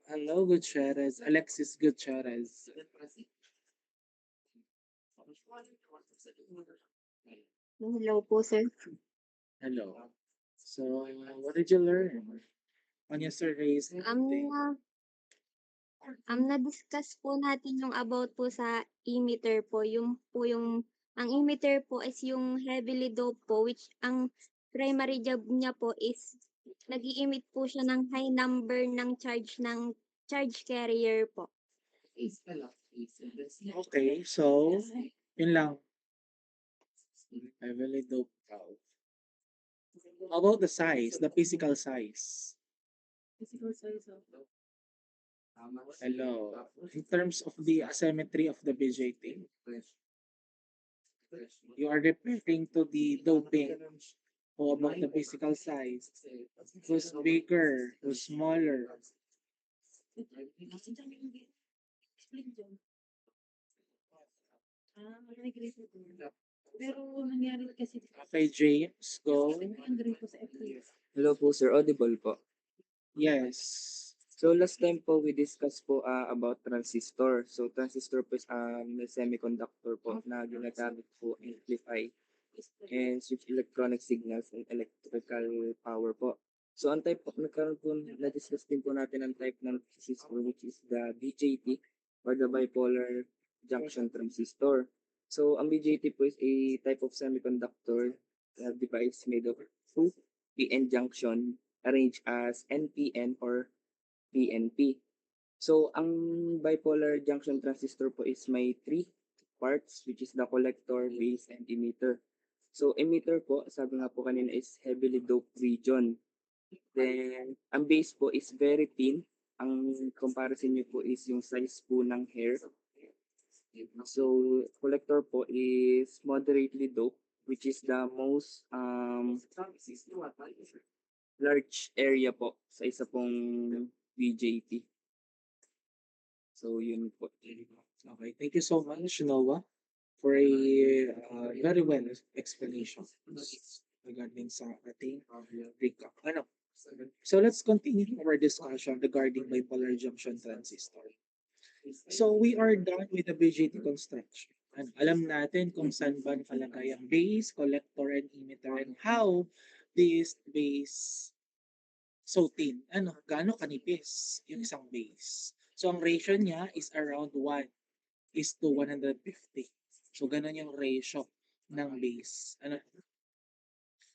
Hello, Gutierrez. Alexis Gutierrez. Hello po, sir. Hello. So, what did you learn on yesterday's Ang meeting? na na-discuss po natin yung about po sa emitter po yung ang emitter po is yung heavily doped po which ang primary job niya po is nag-i-emit po siya ng high number ng charge carrier po. Okay, so, yun lang. Heavily doped cow. How about the size, the physical size? Hello. In terms of the asymmetry of the BJT, you are referring to the doping. How about the physical size? Who's bigger? Who's smaller? Pero nangyari kasi Okay, James, go. ang grito sa FB. Hello po sir, audible po. Yes. So last time po we discussed po about transistor. So transistor po is may semiconductor po na ginagamit po amplify and switch electronic signals and electrical power po. So ang type po, nagkaroon po, na-discuss din po natin ang type ng transistor which is the BJT or the bipolar junction transistor. So ang BJT po is a type of semiconductor device made of two PN junction arranged as NPN or PNP. So, ang bipolar junction transistor po is may three parts which is the collector, base, and emitter. So, emitter po, sabi nga po kanina is heavily doped region. Then, ang base po is very thin. Ang comparison nyo po is yung size po ng hair. So, collector po is moderately doped which is the most large area po sa isa pong BJT. So, yun po. Okay, thank you so much, Noah, for a very well explanation regarding sa ating recap. Ano? So let's continue our discussion regarding bipolar junction transistor. So we are done with the BJT construction. And alam natin kung saan ba nakalagay ang base, collector, and emitter, and how this base so thin. Ano, gaano kanipis yung isang base. So ang ratio niya is around 1 is to 150. So ganun yung ratio ng base. Ano?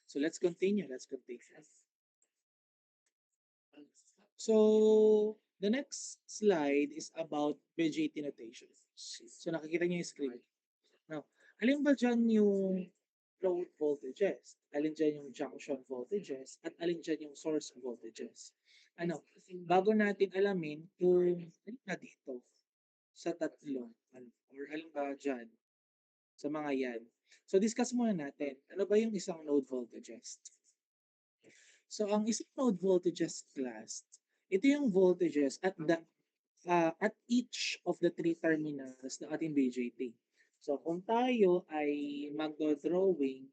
So let's continue. Let's continue. So the next slide is about BJT notation. So nakikita niyo yung screen. Now, alin ba dyan yung load voltages? Alin dyan yung junction voltages? At alin dyan yung source voltages? Ano, bago natin alamin kung alin na dito sa tatlo, ano, or alin ba dyan sa mga yan. So discuss muna natin, ano ba yung isang node voltages? So ang isang node voltages class, ito yung voltages at each of the three terminals ng ating BJT. So kung tayo ay magdo-drawing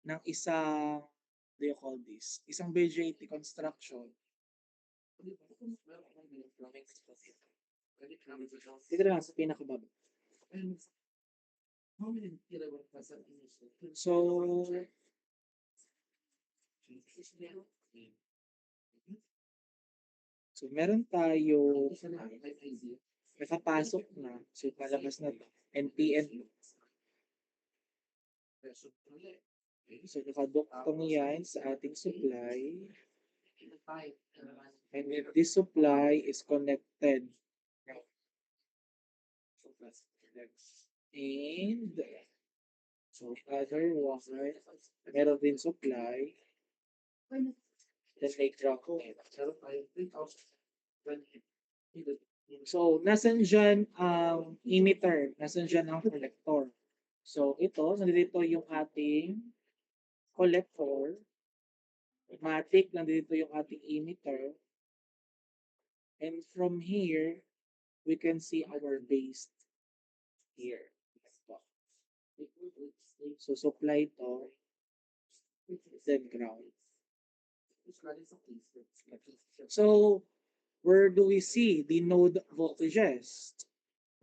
ng isang, what do you call this? Isang BJT construction. Dito lang sa pinakababa. So, meron tayo nakapasok na. So, palabas na to. NPN. So, nakadoktong yan sa ating supply. And then this supply is connected. And so other one, meron din supply. Then may drop. So, nasan dyan ang emitter? Nasan dyan ang collector? So, ito, nandito yung ating collector. Matic, nandito yung ating emitter. And from here, we can see our base here. So, supply to, then ground. So, where do we see the node voltages?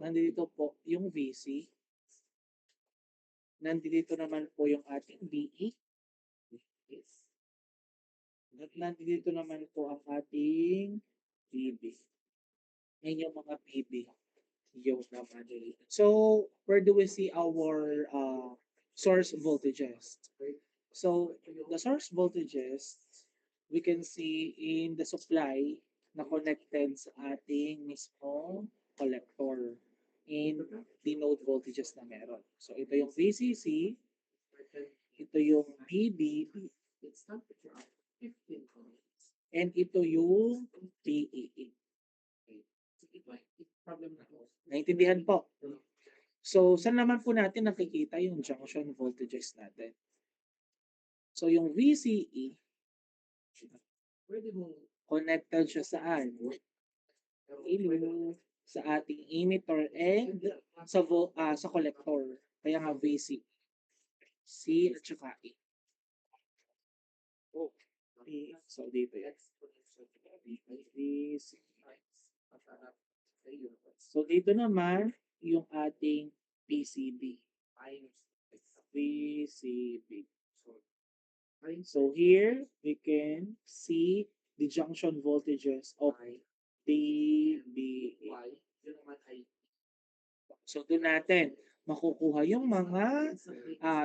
Nandito po yung VC. Nandito naman po yung ating BE. At nandito naman po ang ating PB. Yan yung mga PB. Yung naman. So, where do we see our source voltages? So, the source voltages, we can see in the supply na connected sa ating mismong collector in the node voltages na meron. So, ito yung VCC, ito yung PB, and ito yung PEE. Naintindihan po? So, saan naman po natin nakikita yung junction voltages natin? So, yung VCE, connected siya saan? Sa ating emitter and sa collector. Kaya nga VC. C at saka E. Oh, E. So, dito yan. VC. So, dito naman yung ating PCB. PCB. So, here we can see the junction voltages of PBE. So, doon natin makukuha yung mga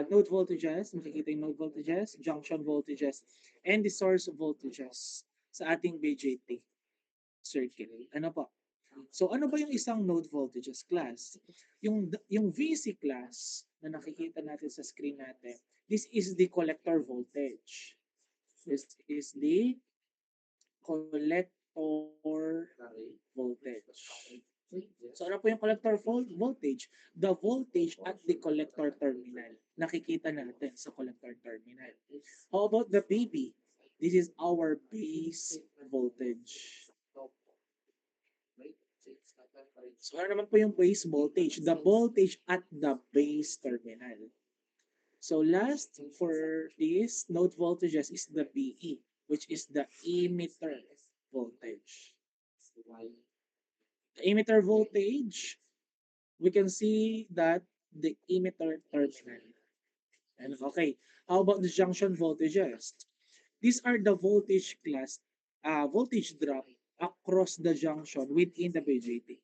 node voltages, makikita yung node voltages, junction voltages, and the source voltages sa ating BJT circuit. Ano po? So, ano ba yung isang node voltages class? Yung VC class na nakikita natin sa screen natin, this is the collector voltage. This is the collector voltage. So, ano po yung collector voltage? The voltage at the collector terminal. Nakikita natin sa collector terminal. How about the PB? This is our base voltage. So, ano naman po yung base voltage? The voltage at the base terminal. So, last for this node voltages is the BE, which is the emitter voltage. The emitter voltage, we can see that the emitter terminal. And okay, how about the junction voltages? These are the voltage class, voltage drop across the junction within the BJT.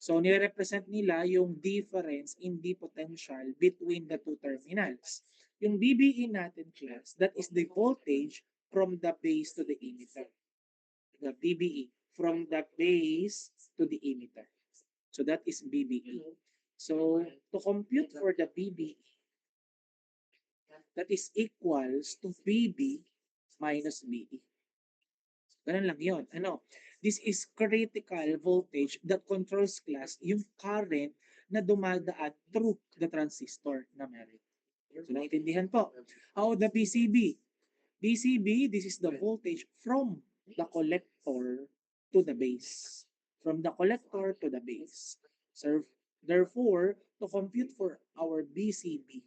So, nire-represent nila yung difference in the potential between the two terminals. Yung BBE natin class, that is the voltage from the base to the emitter. The BBE, from the base to the emitter. So, that is BBE. So, to compute for the BBE, that is equals to BB minus BE. Ganun lang yun. Ano? This is critical voltage that controls class yung current na dumadaan through the transistor na meron. So, naintindihan po. How the PCB? PCB, this is the voltage from the collector to the base. From the collector to the base. So, therefore, to compute for our BCB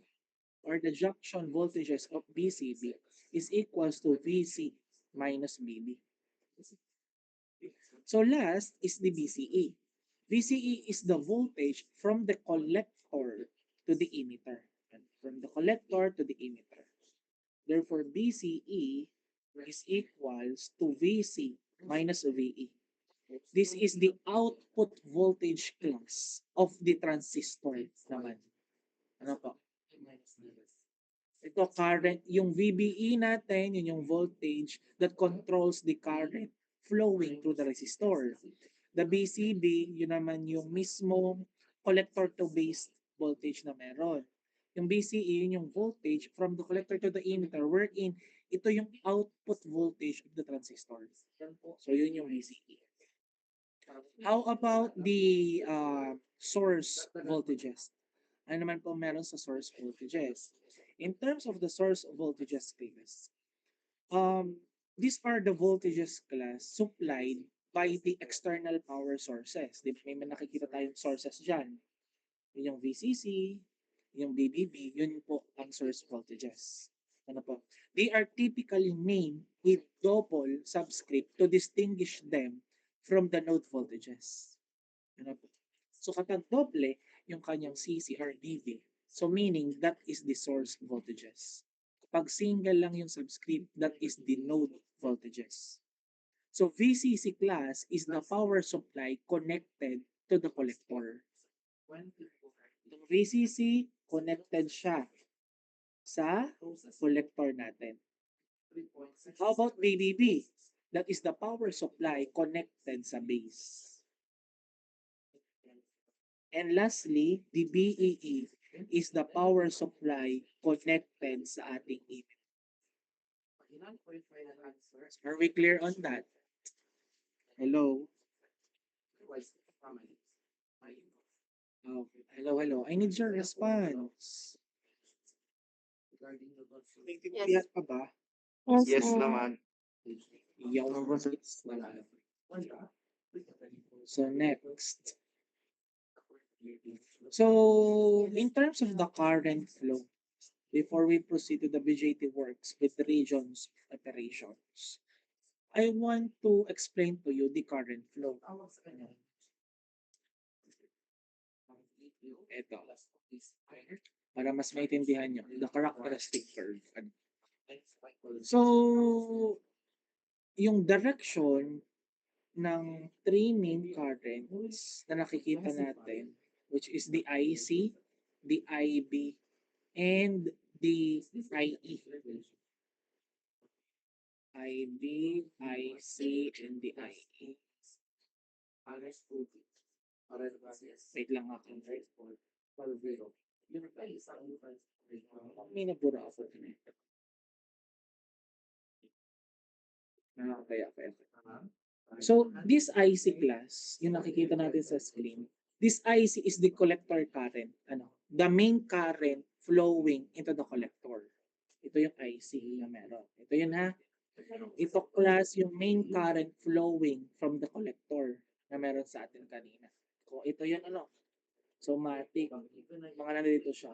or the junction voltages of BCB is equals to VC minus BB. So last is the BCE. BCE is the voltage from the collector to the emitter. And from the collector to the emitter. Therefore, BCE is equals to VC minus VE. This is the output voltage class of the transistor naman. Ano po? Ito current, yung VBE natin, yun yung voltage that controls the current flowing through the resistor. The BCB, yun naman yung mismo collector to base voltage na meron. Yung BCE, yun yung voltage from the collector to the emitter, wherein ito yung output voltage of the transistor. So yun yung BCE. How about the source voltages? Ano naman po meron sa source voltages? In terms of the source voltages class, these are the voltages class supplied by the external power sources. May nakikita tayong sources dyan. Yun yung VCC, yung BBB, yun po ang source voltages. Ano po? They are typically named with double subscript to distinguish them from the node voltages. Ano po? So kapag doble yung kanyang CC or DV, so meaning that is the source voltages. Kapag single lang yung subscript, that is the node voltages. So VCC class is the power supply connected to the collector. Yung VCC, connected siya sa collector natin. How about VBB? That is the power supply connected sa base. And lastly, the BEE is the power supply connected sa ating emitter. Are we clear on that? Hello? Oh, hello. I need your response. Nagtitiyak pa ba? Yes, po. Yaw. So next. So in terms of the current flow, before we proceed to the BJT works with the regions operations, I want to explain to you the current flow. Ito. Para mas maintindihan nyo, the characteristic curve. So, yung direction ng three main currents na nakikita natin, which is the IC, the IB, and the IE. IB, IC, and the IE. Wait lang ako. May nabura ako. Okay. So, this IC class, yung nakikita natin sa screen, this IC is the collector current. The main current flowing into the collector. Ito yung IC na meron. Ito yun ha. Ito class yung main current flowing from the collector na meron sa atin kanina. So, ito yun So, matik. Mga nandito siya.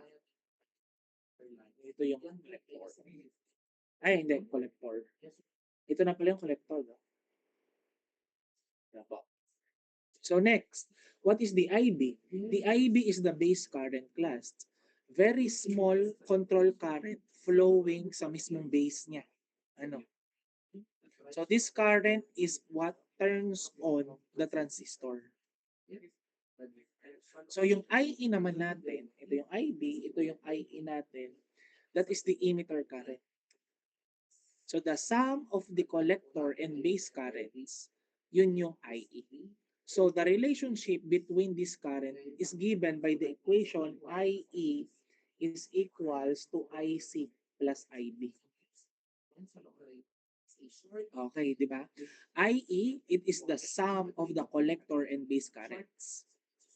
Ito yung collector. Ay, hindi. Collector. Ito na pala yung collector. No? So next, what is the IB? The IB is the base current class. Very small control current flowing sa mismong base niya. So this current is what turns on the transistor. So yung IE naman natin, ito yung IB, ito yung IE natin, that is the emitter current. So the sum of the collector and base currents, yun yung IE. So the relationship between this current is given by the equation IE is equals to IC plus IB. Okay, di ba? IE, it is the sum of the collector and base currents.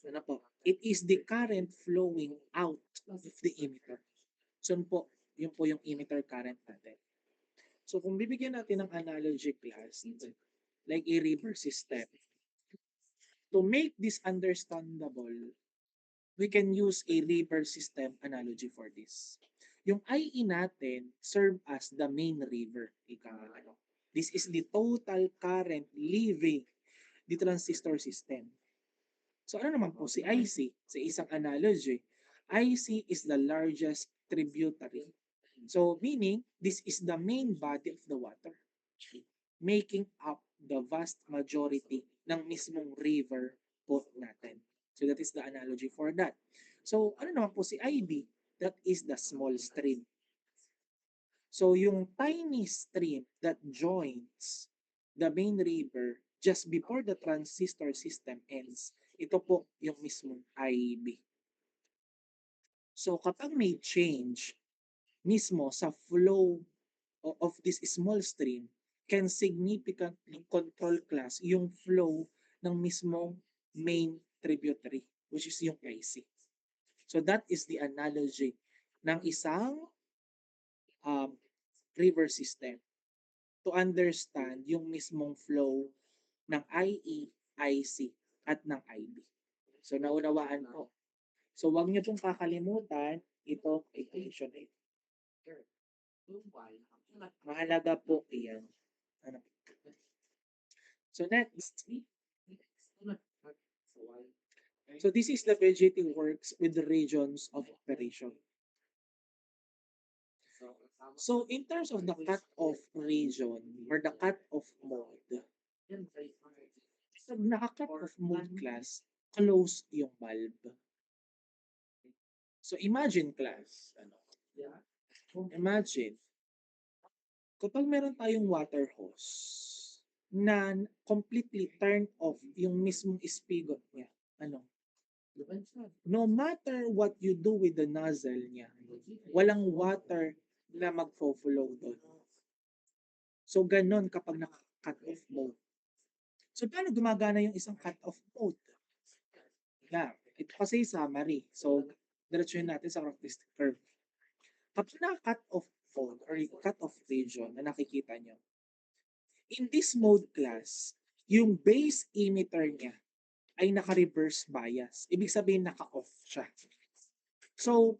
Ano po? It is the current flowing out of the emitter. So yun po yung emitter current natin. So kung bibigyan natin ng analogy class, like a river system, to make this understandable, we can use a river system analogy for this. Yung IE natin serve as the main river. This is the total current leaving the transistor system. So ano naman po si IC? Sa isang analogy, IC is the largest tributary. So meaning, this is the main body of the water, making up the vast majority ng mismong river po natin. So that is the analogy for that. So ano naman po si IB? That is the small stream. So yung tiny stream that joins the main river just before the transistor system ends, ito po yung mismong IB. So kapag may change mismo sa flow of this small stream, can significantly control class yung flow ng mismong main tributary, which is yung IC. So that is the analogy ng isang river system to understand yung mismong flow ng IE, IC, at ng IB. So naunawaan po. So wag niyo pong kakalimutan ito equation 8. Mahalaga po iyan. So next, So this is the BGT works with the regions of operation. So in terms of the cut-off region or the cut-off mode, pag naka-cut-off mode class, close yung bulb. So imagine class, imagine, kapag meron tayong water hose na completely turn off yung mismong spigot niya, no matter what you do with the nozzle niya, walang water na magfo-flow doon. So, ganon kapag naka-cut off mode. So, paano gumagana yung isang cut off mode? Na, ito kasi summary. So, diretsuhin natin sa characteristic curve. Kapag naka-cut off mode or cut off region na nakikita nyo, in this mode class, yung base emitter niya ay naka-reverse bias. Ibig sabihin, naka-off siya. So,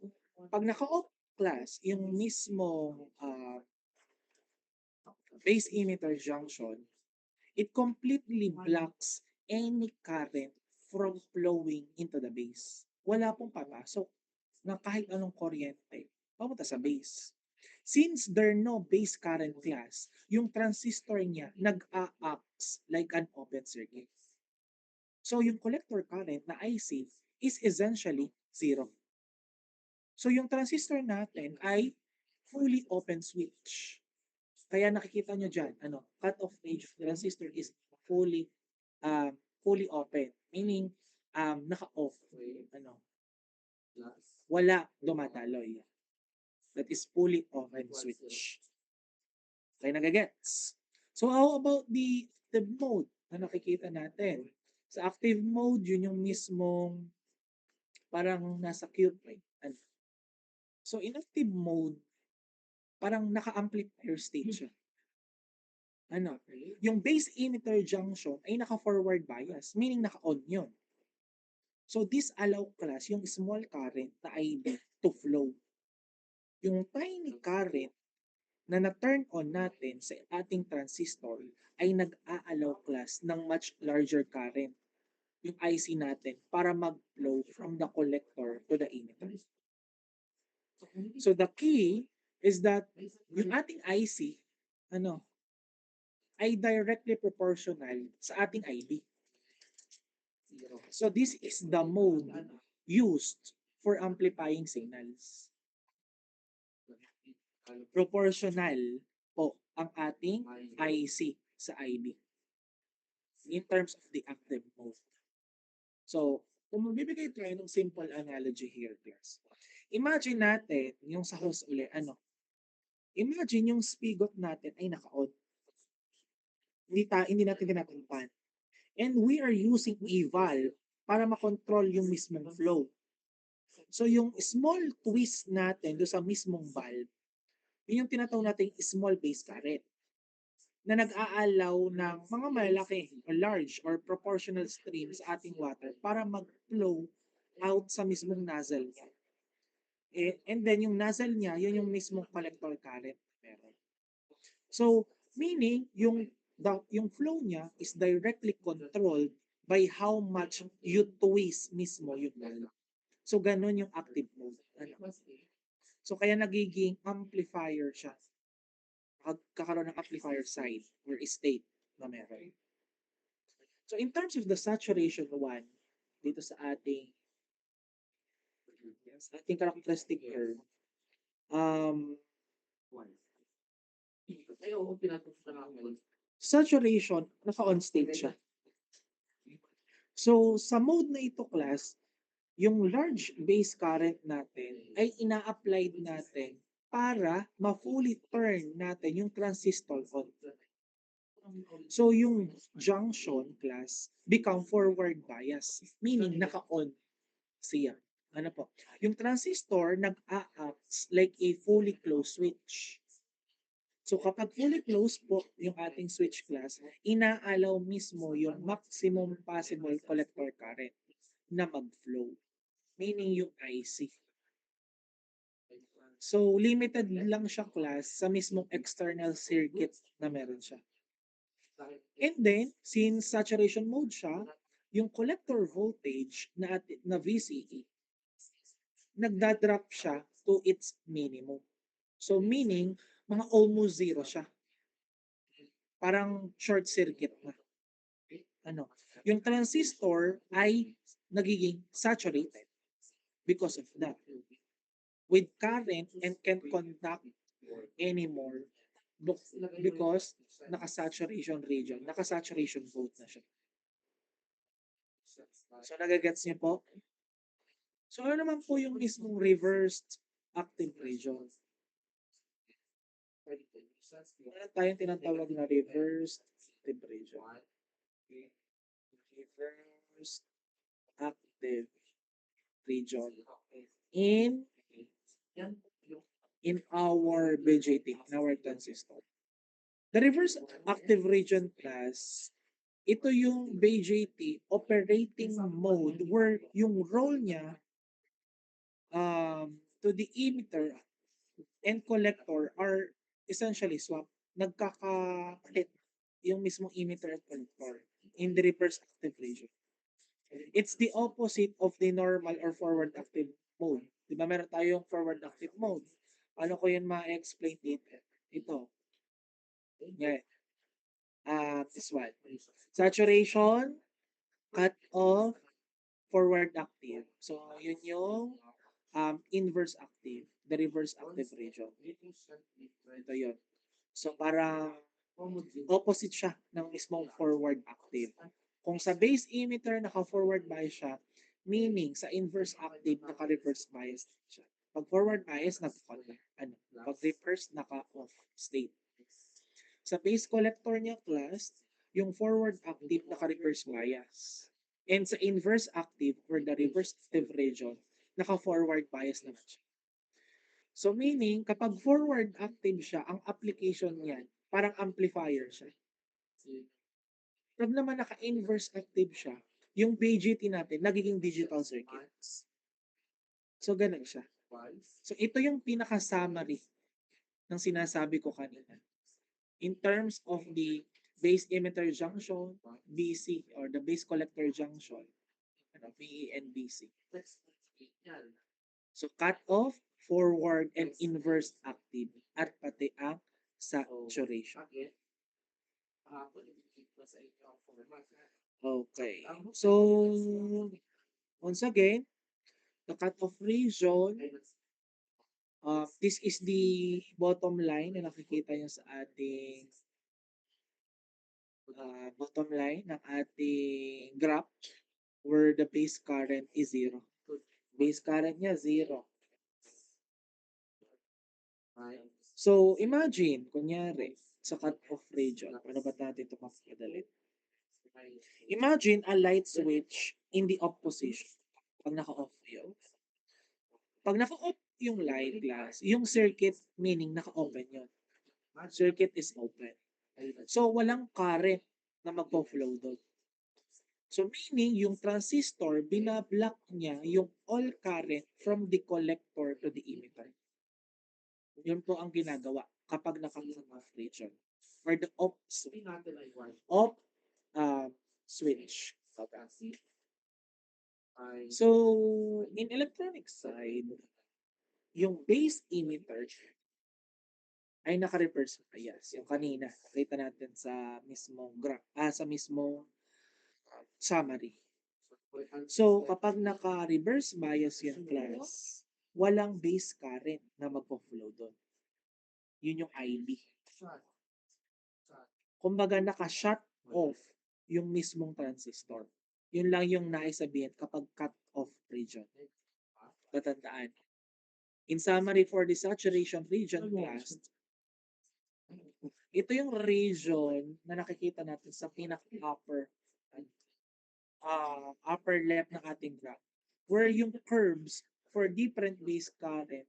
pag naka-off class, yung mismo base emitter junction, it completely blocks any current from flowing into the base. Wala pong papasok na kahit anong kuryente papunta sa base. Since there no base current class, yung transistor niya nag-a-acts like an open circuit. So yung collector current na IC is essentially zero. So yung transistor natin ay fully open switch. Kaya nakikita nyo dyan, cut-off range of the transistor is fully fully open. Meaning, naka-off. Wala dumadaloy. That is fully open switch. Kaya nagagets. So how about the active mode na nakikita natin? Sa active mode, yun yung mismong parang nasa Q-point. So in active mode, parang naka-amplifier state siya. Yung base emitter junction ay naka-forward bias, meaning naka-on yun. So this allow class yung small current na IB to flow. Yung tiny current na na-turn on natin sa ating transistor ay nag-a-allow class ng much larger current, yung IC natin, para mag-flow from the collector to the emitter. So the key is that yung ating IC, ay directly proportional sa ating IB. So this is the mode used for amplifying signals. Proportional po ang ating IC sa IB in terms of the active mode. So, kung magbibigay tayo ng simple analogy here, class. Imagine natin yung sa hose uli, imagine yung spigot natin ay naka-on. Hindi natin tinatampan. And we are using a valve para makontrol yung mismong flow. So yung small twist natin do sa mismong valve, yun yung tinatawag natin small base current na nag-aalaw ng mga malaki or large or proportional stream sa ating water para mag-flow out sa mismong nozzle niya. And then yung nozzle niya, yun yung mismong collector current. So, meaning, yung flow niya is directly controlled by how much you twist mismo yung valve. So, ganun yung active mode. So, kaya nagiging amplifier siya. Kakaroon ng amplifier side or state na meron. So, in terms of the saturation 1, dito sa ating characteristic curve, saturation, naka-on state siya. So, sa mode na ito, class, yung large base current natin ay ina-applied natin para ma-fully turn natin yung transistor on. So, yung junction, class, become forward bias, meaning naka-on siya. Yung transistor nag-a-acts like a fully closed switch. So kapag fully closed po yung ating switch class, inaalaw mismo yung maximum possible collector current na mag-flow. Meaning yung IC. So limited lang siya class sa mismong external circuit na meron siya. And then, since saturation mode siya, yung collector voltage na VCE, nagda-drop siya to its minimum. So meaning, mga almost zero siya. Parang short circuit na. Ano? Yung transistor ay nagiging saturated because of that. With current and can't conduct anymore because naka-saturation region, naka-saturation volt na siya. So nagagets niyo po? So ano naman po yung mismong reversed active region? Meron tayong tinatawag na reversed active region. Reversed active region in our BJT, in our transistor. The reverse active region class, ito yung BJT operating mode where yung role niya to the emitter and collector are essentially swap. Nagkakapalit yung mismong emitter at collector in the reverse active region. It's the opposite of the normal or forward active mode. Di ba meron tayong forward active mode? Paano ko yun ma-explain dito? Ito. Yan. This one. Saturation, cut off, forward active. So, yun yung inverse active, the reverse active region. Ito yun. So, parang opposite siya ng mismong forward active. Kung sa base emitter, naka-forward bias siya, meaning sa inverse active, naka-reverse bias siya. Pag forward bias, naka-on. Pag reverse, naka-off state. Sa base collector niya class, yung forward active, naka-reverse bias. And sa inverse active, or the reverse active region, naka-forward bias naman siya. So meaning, kapag forward active siya, ang application niyan, parang amplifier siya. Pag naman naka-inverse active siya, yung BJT natin, nagiging digital circuits. So, ganun siya. So, ito yung pinaka-summary ng sinasabi ko kanina. In terms of the base emitter junction, BC, or the base collector junction, VE and BC. So, cut off, forward, and inverse active, at pati ang saturation. Okay. So, once again, the cutoff region, this is the bottom line na nakikita nyo sa ating bottom line ng ating graph where the base current is 0. Base current niya 0. So, imagine, kunyari, sa cutoff region, paano ba natin ito mapagdali? Imagine a light switch in the off position. Pag naka-off yun. Pag naka-off yung light glass, yung circuit meaning naka-open yun. Circuit is open. So, walang current na magpo-flow doon. So, meaning yung transistor, binablock niya yung all current from the collector to the emitter. Yun po ang ginagawa kapag naka-off region. Or the off switch. Switch. So, in electronic side, yung base emitter ay naka-reverse bias. Yung kanina, nakita natin sa mismong graph, sa mismong summary. So, kapag naka-reverse bias yung class, walang base current na magpo-flow doon. Yun yung IB. Kumbaga, naka-shut off yung mismong transistor. Yun lang yung naisabihin kapag cut-off region. Tatandaan. In summary, for the saturation region class, ito yung region na nakikita natin sa pinaka-upper upper left ng ating graph, where yung curves for different base current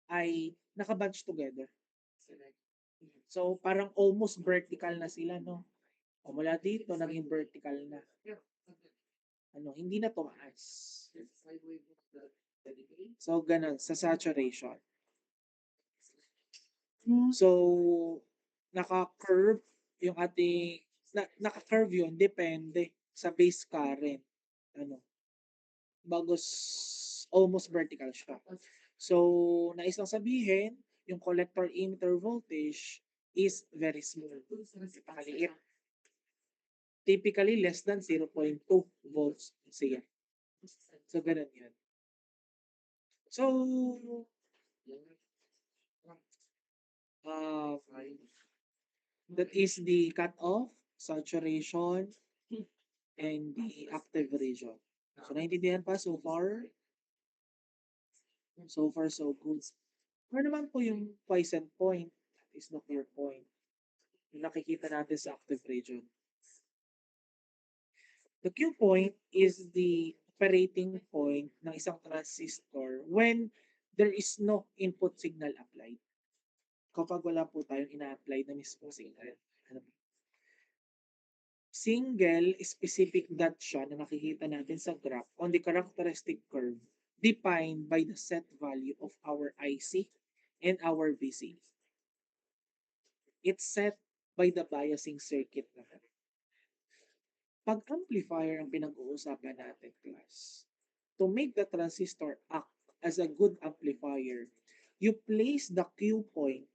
ay naka-bunch together. So, parang almost vertical na sila, no? O mula dito, naging vertical na. Hindi na tumaas. So, ganun, sa saturation. So, naka-curve yung ating, naka-curve yun, depende sa base current. Ano, bagos almost vertical siya. So, nais lang sabihin, yung collector emitter voltage is very small. Napakaliit. Typically less than 0.2 volts siya. So, ganun yun. So, uh, that is the cutoff, saturation, and the active region. So, naintindihan pa so far? So far, so good. Ano naman po yung quiescent point? That is the clear point. Yung nakikita natin sa active region. The Q point is the operating point ng isang transistor when there is no input signal applied. Kapag wala po tayong ina-apply na mismo signal. Ano po? Single specific dot siya na nakikita natin sa graph on the characteristic curve defined by the set value of our IC and our VC. It's set by the biasing circuit naman. Pag amplifier ang pinag-uusapan natin, class, to make the transistor act as a good amplifier, you place the Q point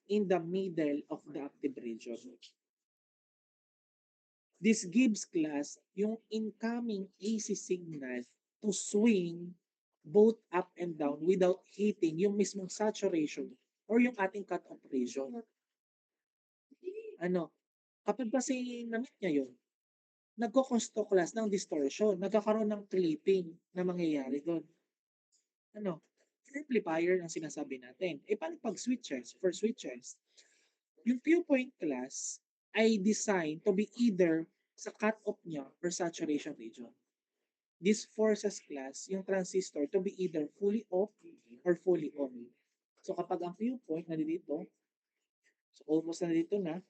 in the middle of the active region. This gives class yung incoming AC signal to swing both up and down without hitting yung mismong saturation or yung ating cutoff region. Ano, kapag kasi na-meet niya yun, nagko-construct class ng distortion, nagkakaroon ng clipping na mangyayari doon. Ano, amplifier ang sinasabi natin. E paano pag switches, for switches? Yung Q-point class ay designed to be either sa cut-off niya or saturation region. This forces class yung transistor to be either fully off or fully on. So kapag ang Q-point nandito, so almost nandito na,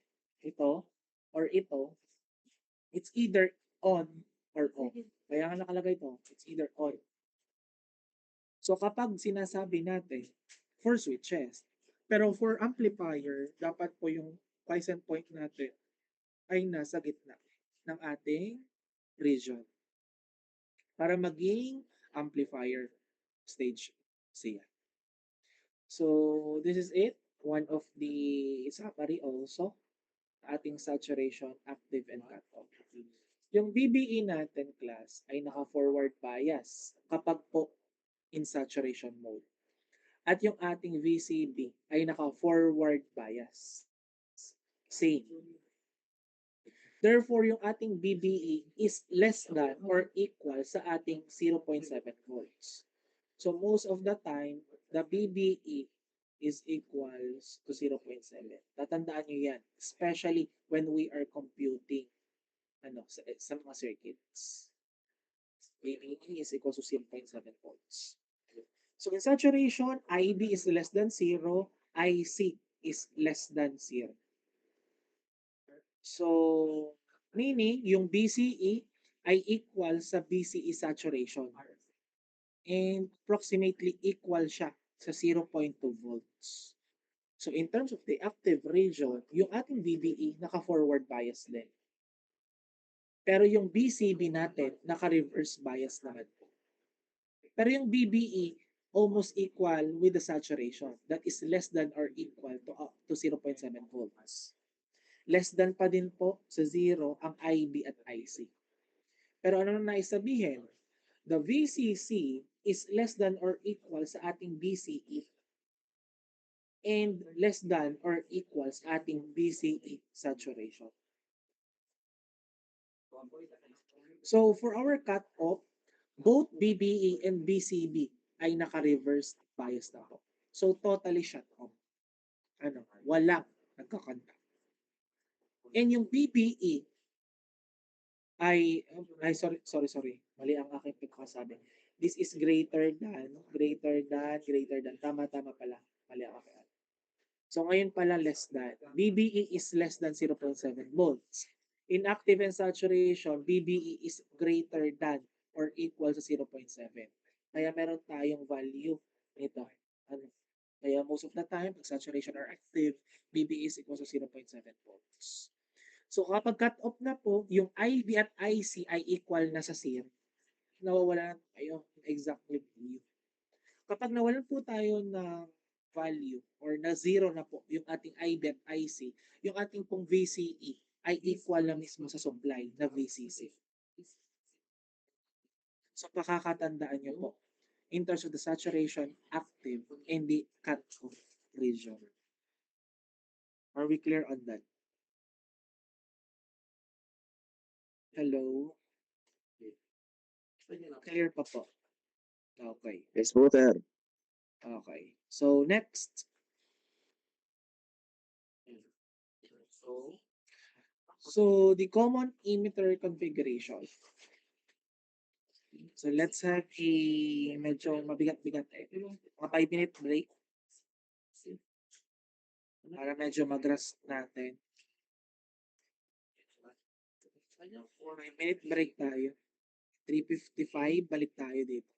ito, or ito, it's either on or off. Kaya nga nakalagay ito, it's either on. So kapag sinasabi natin for switches, pero for amplifier, dapat po yung quiescent point natin ay nasa gitna ng ating region para maging amplifier stage siya. So this is it. One of the summary also ating saturation, active, and cutoff. Yung BBE natin, class, ay naka-forward bias kapag po in saturation mode. At yung ating VCB ay naka-forward bias. Same. Therefore, yung ating BBE is less than or equal sa ating 0.7 volts. So most of the time, the BBE is equals to 0.7. Tatandaan nyo yan, especially when we are computing sa mga circuits. BBE is equal to 0.7 volts. So in saturation, IB is less than 0, IC is less than 0. So, meaning, yung BCE ay equal sa BCE saturation. And approximately equal siya sa 0.2 volts. So, in terms of the active region, yung ating BBE naka-forward bias din. Pero yung BCB natin, naka-reverse bias naman po. Pero yung BBE, almost equal with the saturation. That is less than or equal to 0.7 volts. Less than pa din po sa 0 ang IB at IC. Pero ano na naisabihin? The VCC is less than or equal sa ating BCE and less than or equal sa ating BCE saturation. So for our cutoff, both BBE and BCB ay naka-reverse bias na po. So totally shut off. Walang nagkakanta. And yung BBE ay sorry. Mali ang aking pagkakasabi. This is greater than. Tama pala. Mali ang aking. So ngayon pala less than. BBE is less than 0.7 volts. In active and saturation, BBE is greater than or equal sa 0.7. Kaya meron tayong value nito. Kaya most of the time, pag saturation or active, BBE is equal to 0.7 volts. So kapag cut off na po, yung IB at IC ay equal na sa 0. Nawawala na tayo ng exact value. Kapag nawalan po tayo ng value or na 0 na po yung ating IB at IC, yung ating pong VCE ay equal na mismo sa supply na VCC. So pakakatandaan nyo po in terms of the saturation, active, and the cut-off region. Are we clear on that? Hello? Clear pa po. Okay. Yes po, sir. Okay. So next. So the common emitter configuration. So let's have a medyo mabigat-bigat mga 5-minute break. Para medyo mag-rest natin. 5-minute break tayo. 3:55, balik tayo dito.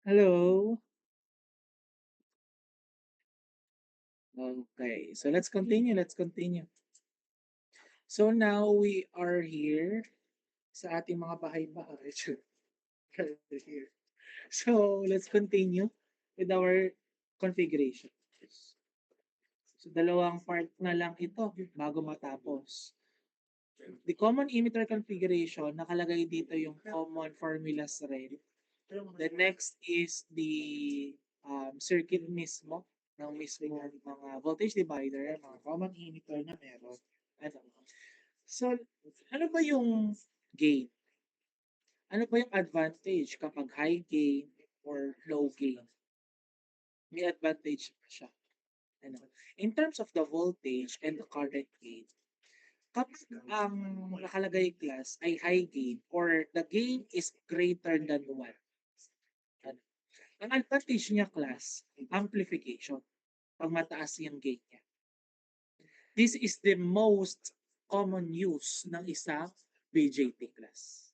Hello? Okay, so let's continue. So now we are here sa ating mga bahay-bahay. Here. So let's continue with our configuration. So dalawang part na lang ito bago matapos. The common emitter configuration, nakalagay dito yung common formulas rin. The next is the circuit mismo, ng mismo mga voltage divider, mga common emitter na meron. Ano? So, ano ba yung gain? Ano ba yung advantage kapag high gain or low gain? May advantage pa siya. Ano? In terms of the voltage and the current gain, kapag ang nakalagay class ay high gain or the gain is greater than 1, ano? Ang advantage niya class, amplification. Pag mataas yung gain niya. This is the most common use ng isang BJT class.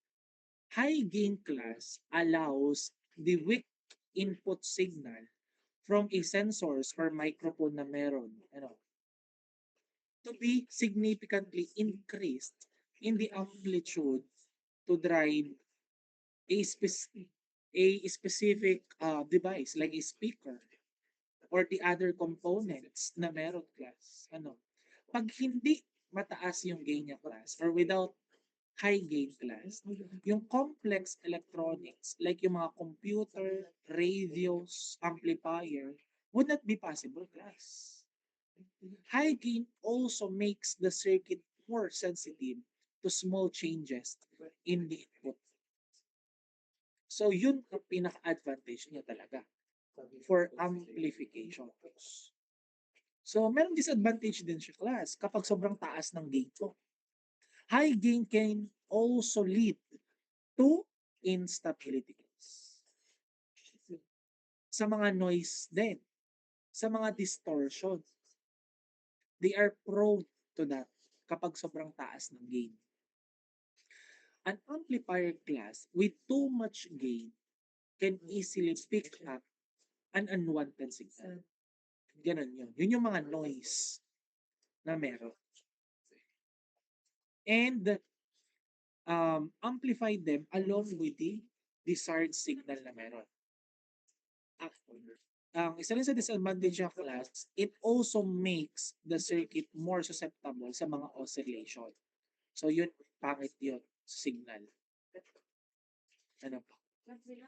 High gain class allows the weak input signal from a sensors or microphone na meron, to be significantly increased in the amplitude to drive a specific device like a speaker or the other components na meron class. Pag hindi mataas yung gain niya class or without high gain class, yung complex electronics like yung mga computer, radios, amplifier would not be possible class. High gain also makes the circuit more sensitive to small changes in the input. So yun ang pinaka-advantage niya talaga for amplification. So meron disadvantage din siya class kapag sobrang taas ng gain ko. High gain can also lead to instability sa mga noise din, sa mga distortion. They are prone to that kapag sobrang taas ng gain. An amplifier class with too much gain can easily pick up an unwanted signal. Ganon yun. Yun yung mga noise na meron. And amplify them along with the desired signal na meron. Ang isa rin sa disadvantage ng class, it also makes the circuit more susceptible sa mga oscillation. So yun, pangit yun, signal. Ano pa?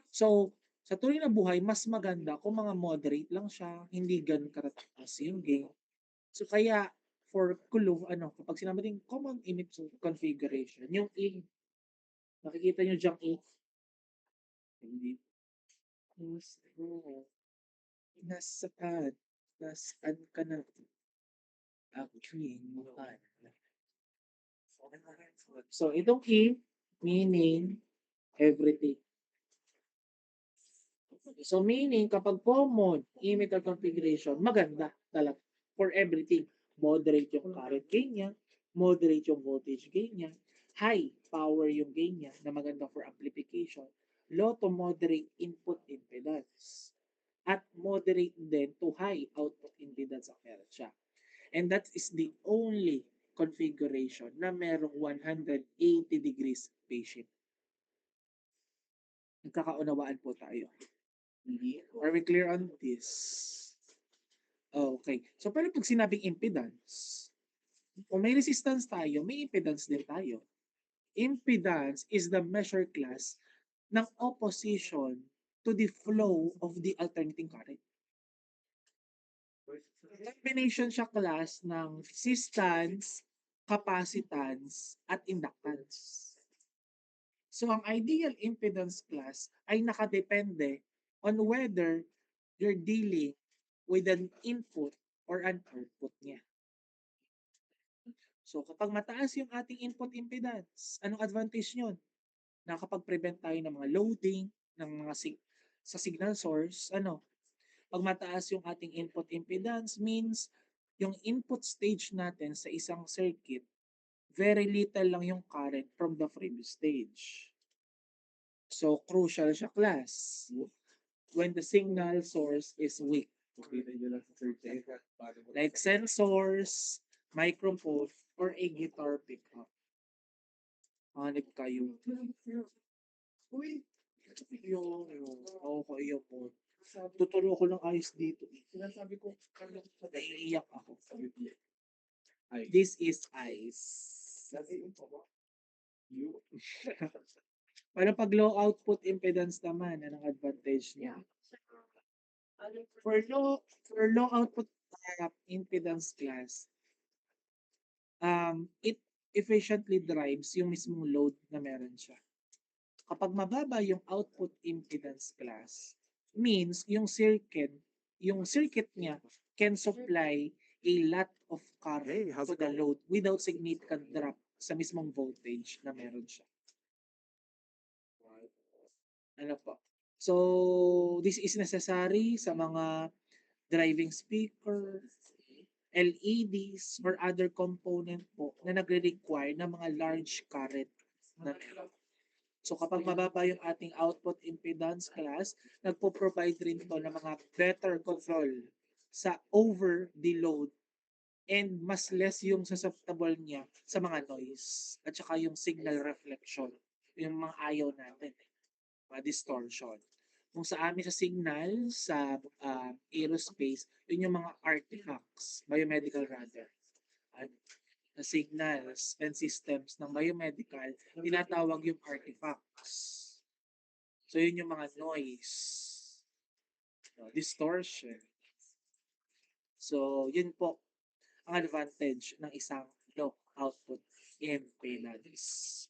So, sa tuloy na buhay, mas maganda kung mga moderate lang siya, hindi ganun karataas yung gain. So kaya, for clue, kapag sinabi din common image configuration, yung A, nakikita nyo dyan A, hindi. Nasaan ka na? So, itong A, meaning everything. So, meaning kapag common emitter configuration, maganda talaga for everything. Moderate yung current gain niya, moderate yung voltage gain niya, high power yung gain niya na maganda for amplification, low to moderate input impedance, at moderate din to high output impedance ang meron siya. And that is the only configuration na merong 180 degrees phase shift. Nagkakaunawaan po tayo. Are we clear on this? Okay. So, pero pag sinabing impedance, kung may resistance tayo, may impedance din tayo. Impedance is the measure class ng opposition to the flow of the alternating current. Combination siya class ng resistance, capacitance, at inductance. So, ang ideal impedance class ay nakadepende on whether you're dealing with an input or an output niya. So, kapag mataas yung ating input impedance, anong advantage nyon? Nakakapag-prevent tayo ng mga loading, ng mga sa signal source, pag mataas yung ating input impedance means yung input stage natin sa isang circuit, very little lang yung current from the previous stage. So, crucial siya class. when the signal source is weak. Like sensors, microphone, or a guitar pickup. Hanip kayo. Okay po. Tuturo ko ng ayos dito. Sinasabi ko, naiiyak ako. This is ice. Para pag low output impedance naman, anong advantage niya? For low output impedance class, it efficiently drives yung mismong load na meron siya. Kapag mababa yung output impedance class, means yung circuit niya can supply a lot of current to the load without significant drop sa mismong voltage na meron siya. Ano po? So, this is necessary sa mga driving speaker, LEDs, or other component po na nagre-require ng mga large current na meron. So kapag mababa yung ating output impedance class, nagpo-provide rin to ng mga better control sa over the load and mas less yung susceptible niya sa mga noise at saka yung signal reflection, yung mga ayaw natin, mga distortion. Kung sa amin sa signal, sa aerospace, yun yung mga artifacts, biomedical rather. At na signals and systems ng biomedical, tinatawag yung artifacts. So yun yung mga noise, distortion. So yun po ang advantage ng isang low output impedance.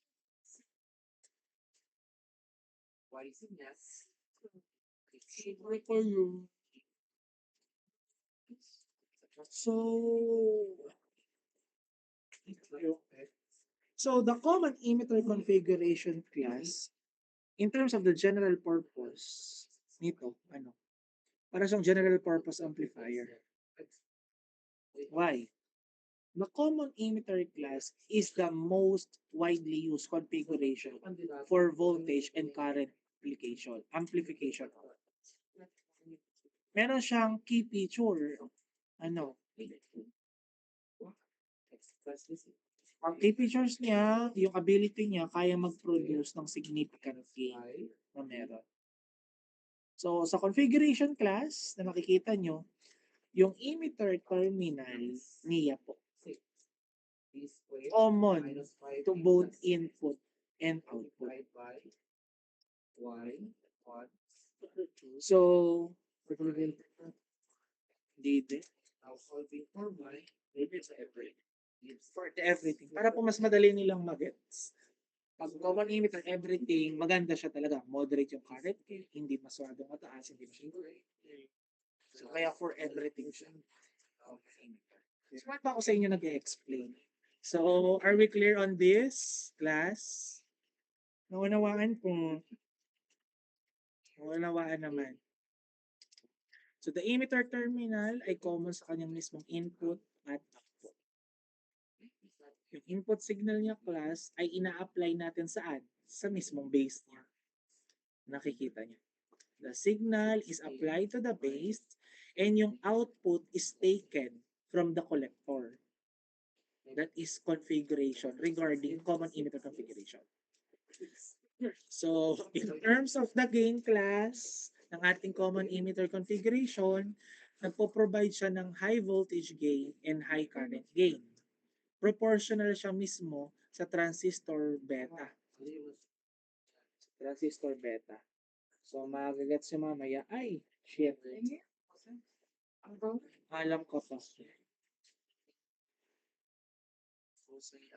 So the common emitter configuration class, in terms of the general purpose nito, para siyang general purpose amplifier. Why? The common emitter class is the most widely used configuration for voltage and current amplification. Meron siyang key feature, ang key features niya, yung ability niya, kaya mag-produce ng significant gain na meron. So, sa configuration class na nakikita nyo, yung emitter terminal niya po, common to both input and output. So, hindi for the everything. Para po mas madali nilang mag-gets. Pag common emitter, everything, maganda siya talaga. Moderate yung current, hindi masyadong mataas, hindi masyadong so, kaya for everything siya. Smart ba ako sa inyo nag-explain? So, are we clear on this, class? Naunawaan po. Naunawaan naman. So, the emitter terminal ay common sa kanyang mismong input at output. Yung input signal niya, class, ay ina-apply natin saan? Sa mismong base niya. Nakikita niyo. The signal is applied to the base and yung output is taken from the collector. That is configuration regarding common emitter configuration. So, in terms of the gain class ng ating common emitter configuration, nagpo-provide siya ng high voltage gain and high current gain. Proportional siya mismo sa transistor beta. Transistor beta. So, magagets siya mamaya, ay, shit. Alam ko pa.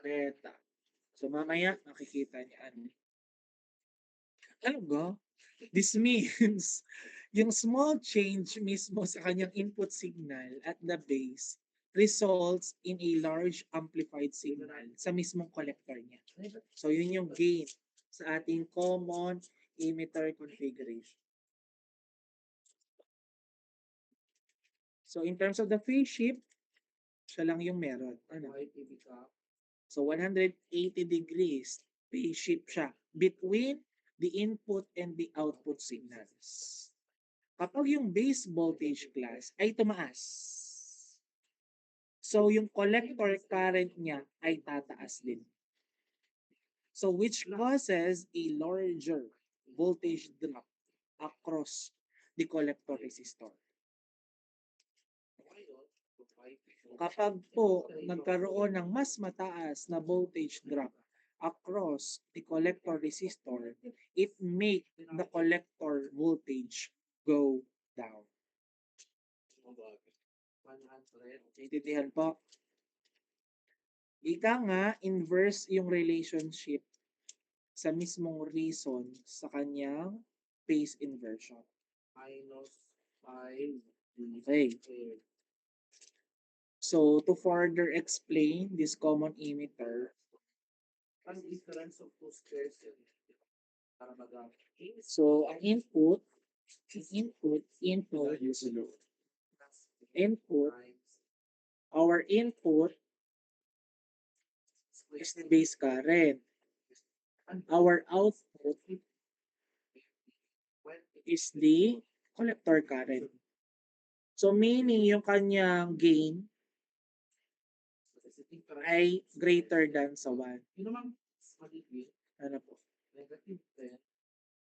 Beta. So, mamaya, nakikita niya. Alam ko, this means, yung small change mismo sa kanyang input signal at the base results in a large amplified signal sa mismong collector niya. So, yun yung gain sa ating common emitter configuration. So, in terms of the phase shift, siya lang yung meron. So, 180 degrees phase shift siya between the input and the output signals. Kapag yung base voltage class ay tumaas, so yung collector current niya ay tataas din. So which causes a larger voltage drop across the collector resistor. Kapag po nagkaroon ng mas mataas na voltage drop across the collector resistor, it make the collector voltage go down. Intindihan po? Ika nga, inverse yung relationship sa mismong reason sa kanyang phase inversion. Okay. So, to further explain this common emitter, so ang input, our input is the base current. Our output is the collector current. So meaning yung kanyang gain ay greater than sa 1. Ano po?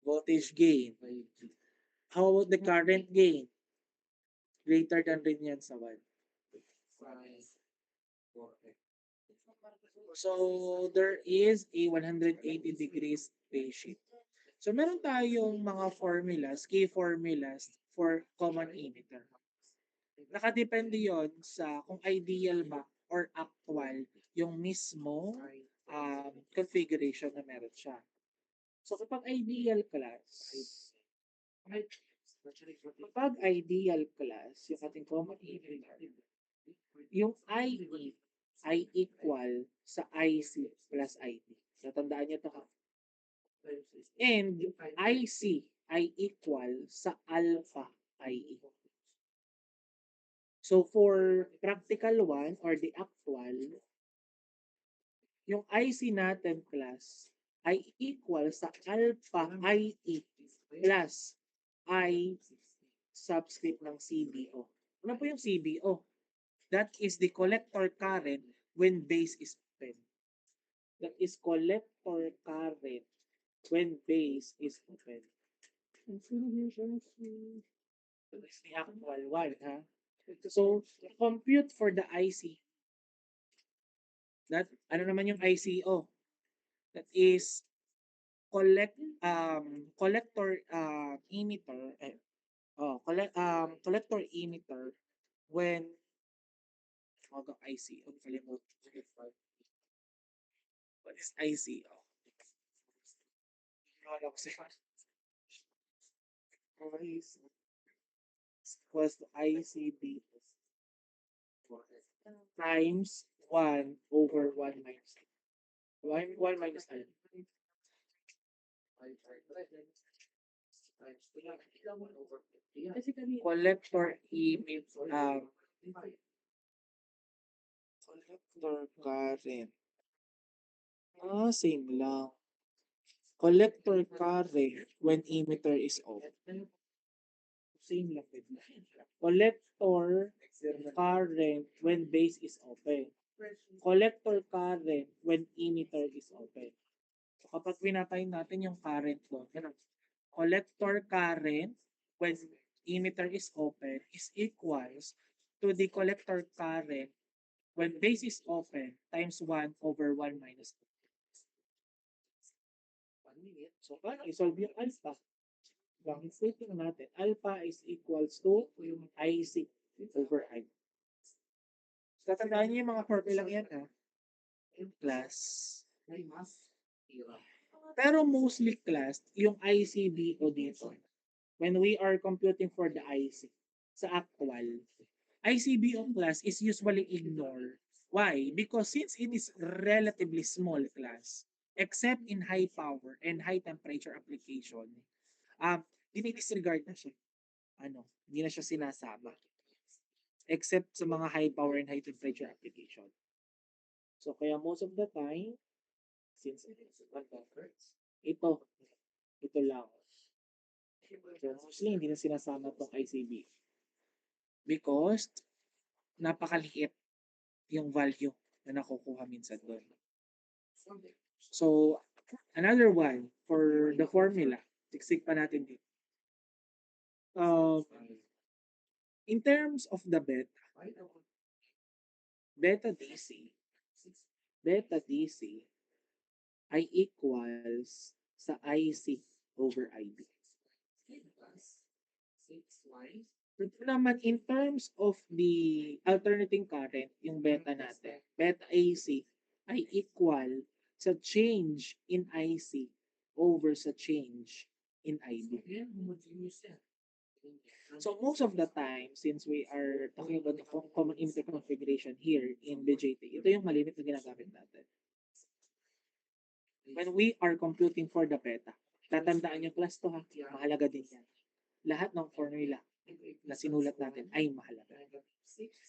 Voltage gain. How about the current gain? Greater than rin yan sa 1. So there is a 180 degrees phase shift. So meron tayong mga formulas, key formulas for common emitter. Nakadepende yon sa kung ideal ba or actual yung mismo configuration na meron siya. So kapag ideal class, yung ating common emitter, yung IE ay equal sa IC plus IT. Natandaan niyo ito ha. And IC ay equal sa alpha IE. So for practical one or the actual, yung IC natin class ay equal sa alpha IE plus I subscript ng CBO. Ano po yung CBO? That is the collector current when base is open. That is collector current when base is open. So that's the actual one, ha? So, compute for the IC. That, ano naman yung ICO? That is collector emitter, collector emitter when ICO. What is ICO? Equals to ICB times 1 over 1 minus 1 minus 9. Collector emitter, collector current. Same lang. Collector current when emitter is open. Same lang. Collector current when base is open. Collector current when emitter is open. So kapag pinatay natin yung current doon, collector current when emitter is open is equals to the collector current when base is open times 1 over 1 minus 2. So, paano i-solve yung alpha? Ang stating natin, alpha is equals to IC over I. So, tatandaan niyo yung mga formula yan, ha? Class. Pero mostly class, yung ICBO dito. When we are computing for the IC, sa actual, ICBO class is usually ignored. Why? Because since it is relatively small class, except in high power and high temperature application, dinidisregard na siya. Hindi na siya sinasama. Except sa mga high power and high temperature application. So, kaya most of the time, since ito lang. So, mostly hindi na sinasama tong ICB because napakaliit yung value na nakukuha minsan doon. So, another one for the formula, siksik pa natin dito. In terms of the beta DC ay equals sa IC over IB. Ito naman, in terms of the alternating current, yung beta natin, beta AC ay equal sa change in IC over sa change in IB. So most of the time, since we are talking about the common emitter configuration here in BJT, ito yung malimit na ginagamit natin. When we are computing for the beta, tatandaan yung class to ha, mahalaga din yan. Lahat ng formula na sinulat natin ay mahalaga.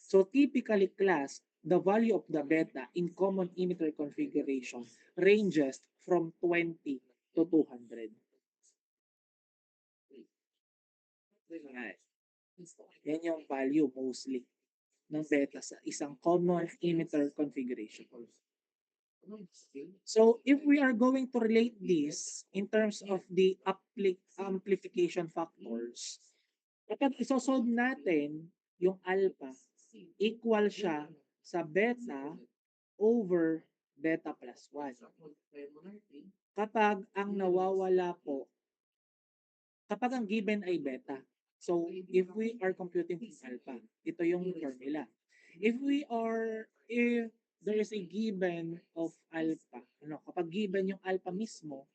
So typically class, the value of the beta in common emitter configuration ranges from 20 to 200. Yan yung value mostly ng beta sa isang common emitter configuration. So if we are going to relate this in terms of the amplification factors, kapag isosolve natin yung alpha, equal siya sa beta over beta plus 1. Kapag ang nawawala po, kapag ang given ay beta. So if we are computing alpha, ito yung formula. If there is a given of alpha, kapag given yung alpha mismo,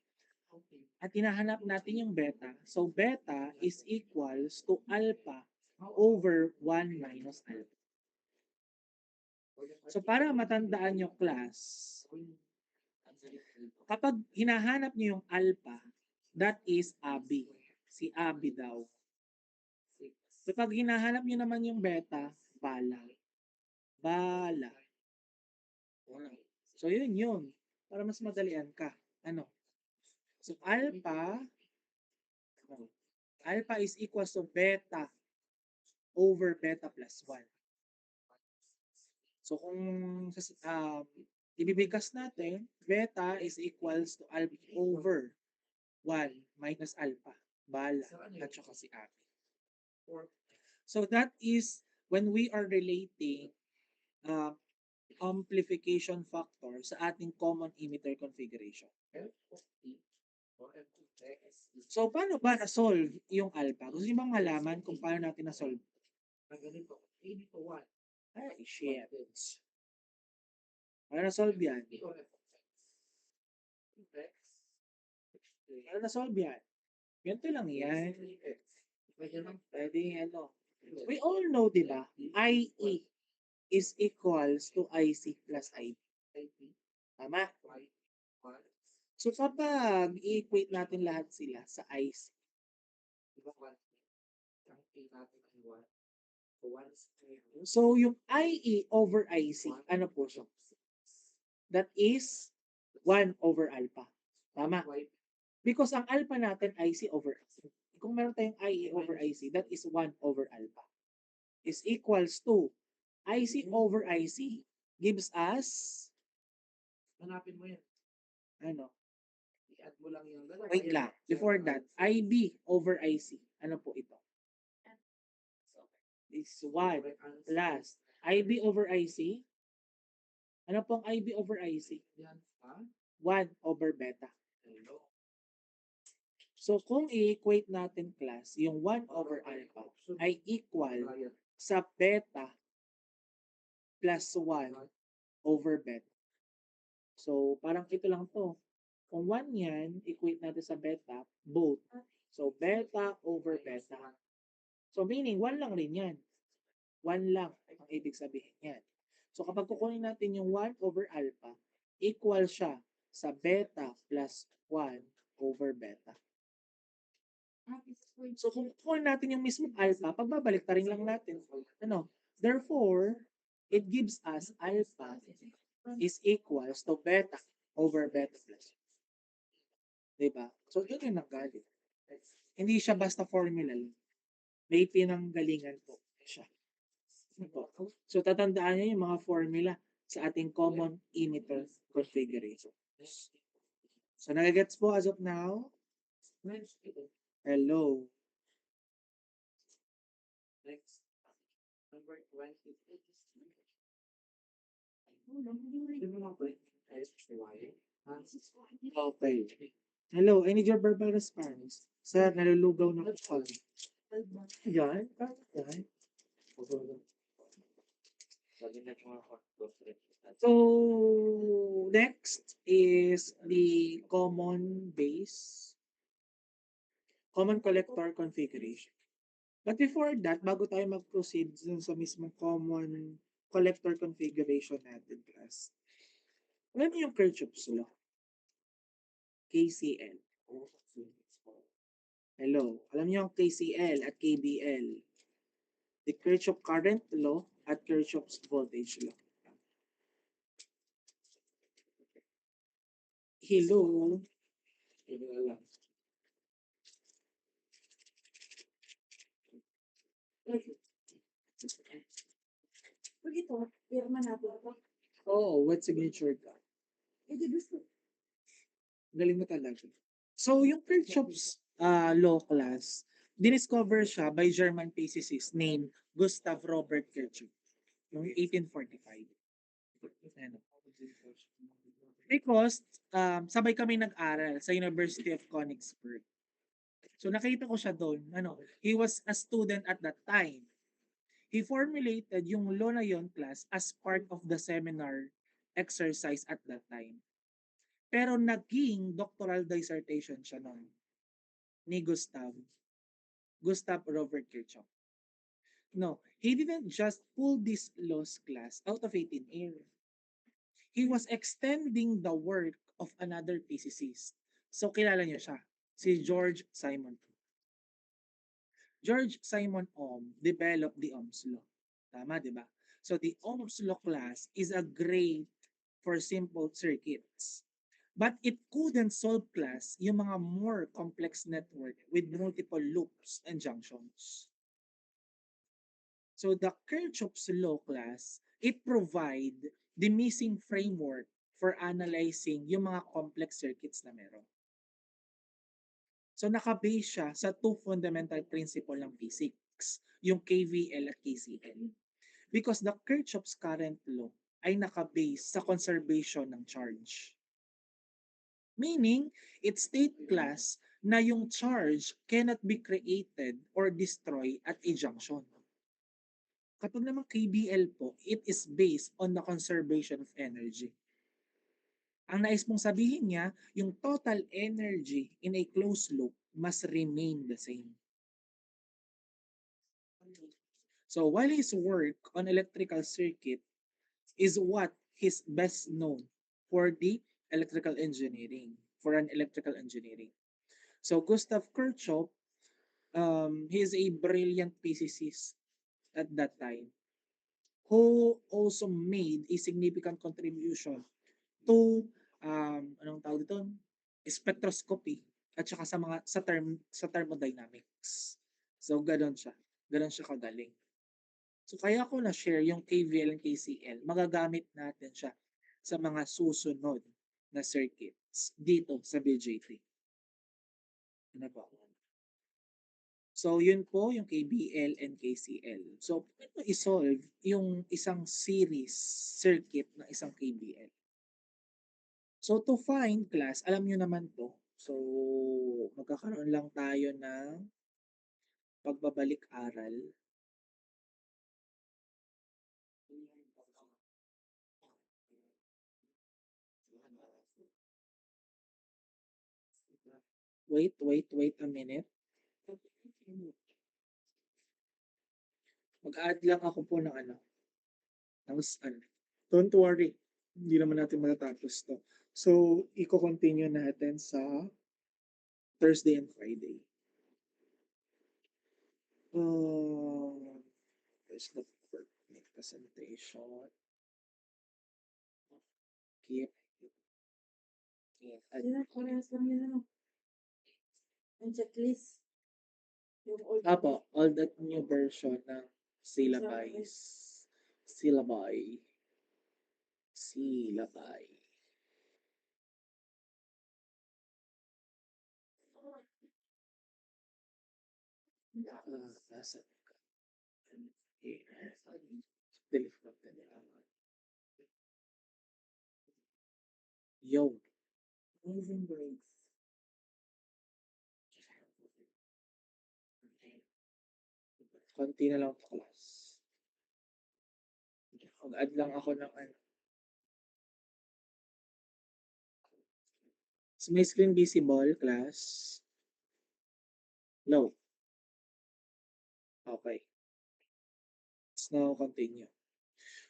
at hinahanap natin yung beta, so beta is equals to alpha over 1 minus alpha. So para matandaan yung class, kapag hinahanap nyo yung alpha, that is Abi. Si Abi daw. Kapag hinahanap nyo naman yung beta, Bala. So yun. Para mas madalian ka. So alpha is equals to beta over beta plus 1. So kung ibibigkas natin, beta is equals to alpha over 1 minus alpha. Bala at saka si Abi. So that is when we are relating amplification factor sa ating common emitter configuration. So paano ba na-solve yung alpha? Gusto niyo bang malaman kung paano natin na-solve? Ay, shit. Paano na-solve yan? Paano na-solve yan? Ganito lang yan. Pwede we all know, di ba? IE is equals to IC plus IB. Tama? So kapag i-equate natin lahat sila sa IC, so yung IE over IC, ano po siya? That is 1 over alpha. Tama? Because ang alpha natin IC over IC. Kung meron tayong IE over IC, that is 1 over alpha. Is equals to IC over IC gives us Hanapin mo yan. I-add mo lang yung dalawa. Wait lang. Before that, IB over IC. Ano po ito? Is 1 plus IB over IC. Ano pong IB over IC? Yan. 1 over beta. So kung i-equate natin class, yung 1 over alpha ay equal sa beta plus 1 over beta. So parang ito lang to. Kung 1 yan, equate natin sa beta, both. So beta over beta. So meaning 1 lang rin yan. 1 lang ang ibig sabihin yan. So kapag kukunin natin yung 1 over alpha, equal siya sa beta plus 1 over beta. So kung kukunin natin yung mismo alpha, pagbabalik ta rin lang natin. Therefore, it gives us alpha is equals to beta over beta plus. Diba? So yun yung nanggaling. Hindi siya basta formula lang. May pinanggalingan po siya. Opo. So tatandaan niyo yung mga formula sa ating common emitter configuration. So nagagets po as of now? Hello. Next. Number 20. Okay. Hello, I need your verbal response. Sir, nalulugaw na po kami. Yan. Yan. So, next is the common collector configuration. But before that, bago tayo mag-proceed dun sa mismong common collector configuration natin, class. Alam niyo yung Kirchhoff's law? KCL. Hello. Alam niyo yung KCL at KBL? The Kirchhoff current law at Kirchhoff's voltage law. Hello. Pag ito, pirma natin ito. Oh, what signature ka? Eh, di gusto. Galing mo talaga. So, yung Kirchhoff's law class, diniscover siya by German physicist named Gustav Robert Kirchhoff noong 1845. Ano? Because sabay kami nag-aral sa University of Königsberg. So nakita ko siya doon. He was a student at that time. He formulated yung law na yon class as part of the seminar exercise at that time. Pero naging doctoral dissertation siya noon ni Gustav Robert Kirchhoff. No, he didn't just pull this laws class out of thin air. He was extending the work of another physicist. So kilala niyo siya, si George Simon. George Simon Ohm developed the Ohm's law. Tama, di ba? So the Ohm's law class is a great for simple circuits. But it couldn't solve class yung mga more complex network with multiple loops and junctions. So the Kirchhoff's law class, it provide the missing framework for analyzing yung mga complex circuits na meron. So nakabase siya sa two fundamental principle ng physics, yung KVL at KCL. Because the Kirchhoff's current law ay nakabase sa conservation ng charge. Meaning, it state class na yung charge cannot be created or destroyed at a junction. Kapag naman KBL po, it is based on the conservation of energy. Ang nais mong sabihin niya, yung total energy in a closed loop must remain the same. So while his work on electrical circuit is what he's best known for the electrical engineering, for an electrical engineering. So Gustav Kirchhoff, he is a brilliant physicist at that time who also made a significant contribution to anong tawag dito? Spectroscopy at saka sa thermodynamics. So ganoon siya. Ganoon siya kagaling. So kaya ko na share yung KVL and KCL. Magagamit natin siya sa mga susunod na circuits dito sa BJT. Ano po? So, yun po yung KBL and KCL. So, paano i-solve yung isang series circuit ng isang KBL? So, to find class, alam nyo naman to. So, magkakaroon lang tayo ng pagbabalik-aral. Wait a minute. Mag-add lang ako po ng Don't worry, hindi naman natin matatapos to. So, i-continue natin sa Thursday and Friday. There's the presentation. Keep. Parehas lang yun, ano. Ang checklist. Yung old Apo, all that new version ng syllabi. Syllabi. Syllabi. Nasa here. Delete natin. Yo. amazing grace. Konti na lang to class. Mag-add lang ako ng ano. Is my screen visible, class? No. Okay. Let's now continue.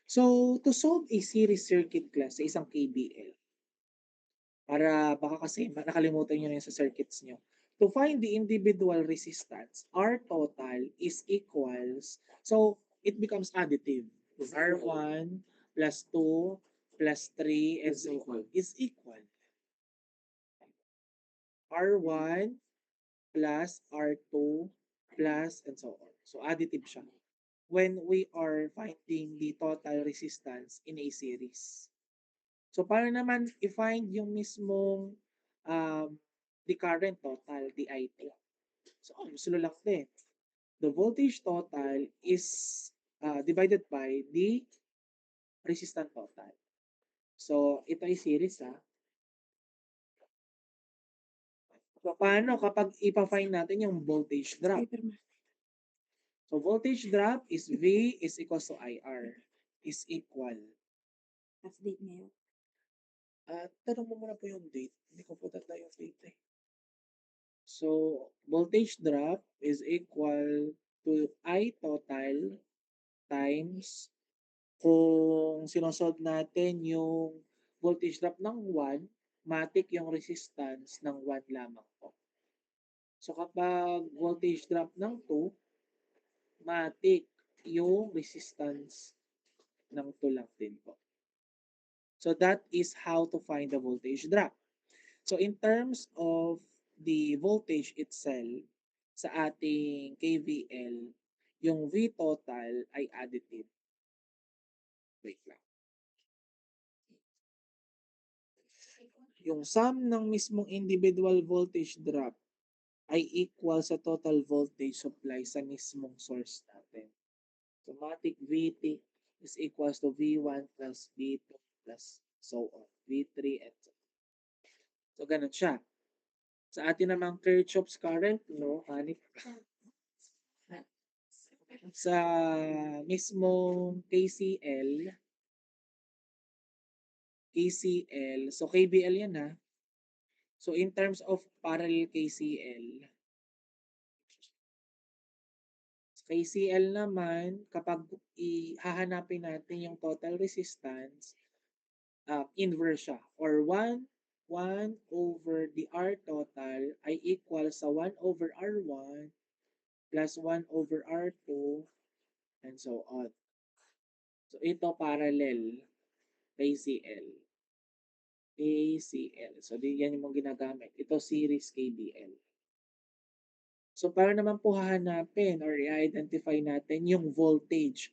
So, to solve a series circuit class sa isang KBL, para baka kasi nakalimutan nyo na yun sa circuits nyo. To find the individual resistance, R total is equals, so it becomes additive. R1 plus 2 plus 3 and so on is equal. R1 plus R2 plus and so on. So additive siya when we are finding the total resistance in a series. So para naman i-find yung mismong the current total, the IT. So gusto lang din. The voltage total is divided by the resistance total. So ito ay series ha. So paano kapag ipa-find natin yung voltage drop? So voltage drop is V is equals to IR is equal. That's date ngayon. Tanong mo muna po yung date. Hindi ko po tanda yung date eh. So voltage drop is equal to I total times kung sinusolve natin yung voltage drop ng 1, matik yung resistance ng 1 lamang po. So kapag voltage drop ng 2, matik yung resistance ng 2 lang din po. So that is how to find the voltage drop. So in terms of the voltage itself sa ating KVL, yung V total ay additive. Wait lang. Yung sum ng mismong individual voltage drop ay equal sa total voltage supply sa mismong source natin. Automatic VT is equals to V1 plus V2 plus so on. V3 and so on. So ganun siya. Sa atin namang Kirchhoff's current law, sa mismong KCL, so KBL yan ha. So in terms of parallel KCL naman, kapag ihahanapin natin yung total resistance, inverse siya. Or 1 over the R total ay equal sa 1 over R1 plus 1 over R2 and so on. So ito parallel KCL. So yan yung ginagamit. Ito series KBL. So para naman po hahanapin or i-identify natin yung voltage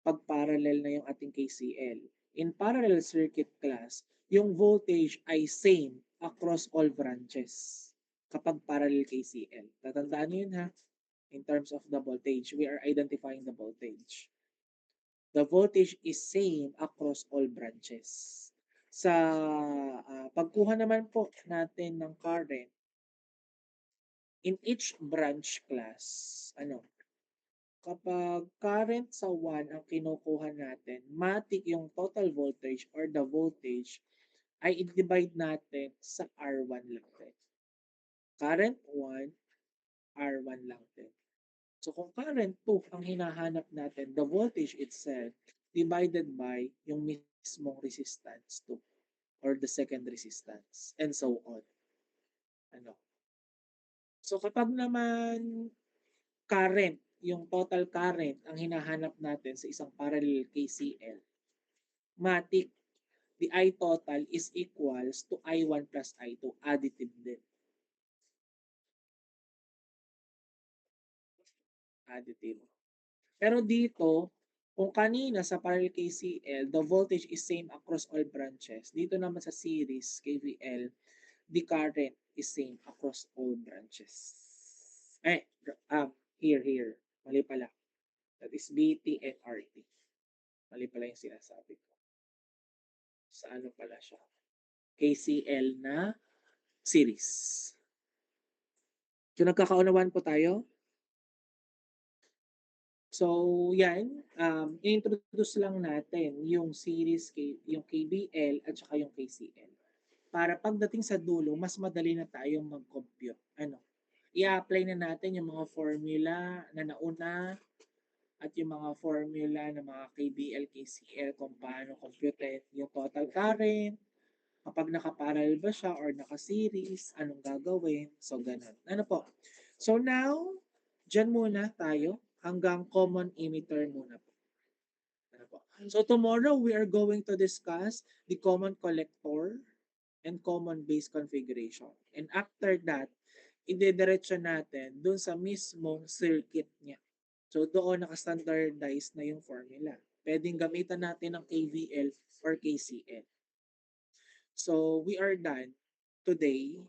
pag parallel na yung ating KCL. In parallel circuit class, yung voltage ay same across all branches kapag parallel KCL. Tatandaan nyo yun ha. In terms of the voltage, we are identifying the voltage. The voltage is same across all branches. Sa pagkuha naman po natin ng current, in each branch class, kapag current sa 1 ang kinukuha natin, matik yung total voltage or the voltage ay i-divide natin sa R1 lang din. Current 1, R1 lang din. So kung current 2 ang hinahanap natin, the voltage itself divided by yung mismong resistance 2 or the second resistance and so on. So kapag naman current, yung total current ang hinahanap natin sa isang parallel KCL, matik, the I total is equals to I1 plus I2, additive din. additive. Pero dito, kung kanina sa parallel KCL, the voltage is same across all branches. Dito naman sa series KVL, the current is same across all branches. Eh, here. Mali pala. That is BT and RT. Mali pala yung sinasabi ko. Sa ano pala siya? KCL na series. So, nagkakaunawaan po tayo? So, yan. Introduce lang natin yung series, yung KBL at saka yung KCL. Para pagdating sa dulo, mas madali na tayong mag-compute. I-apply na natin yung mga formula na nauna at yung mga formula ng mga KBL, KCL kung paano compute yung total current, kapag nakaparallel ba siya or naka-series, anong gagawin. So, ganun. Ano po? So, now, dyan muna tayo hanggang common emitter muna po. Ano po? So, tomorrow, we are going to discuss the common collector and common base configuration. And after that, idediretso natin dun sa mismong circuit niya. So, doon naka-standardize na yung formula. Pwedeng gamitan natin ng KVL or KCL. So, we are done today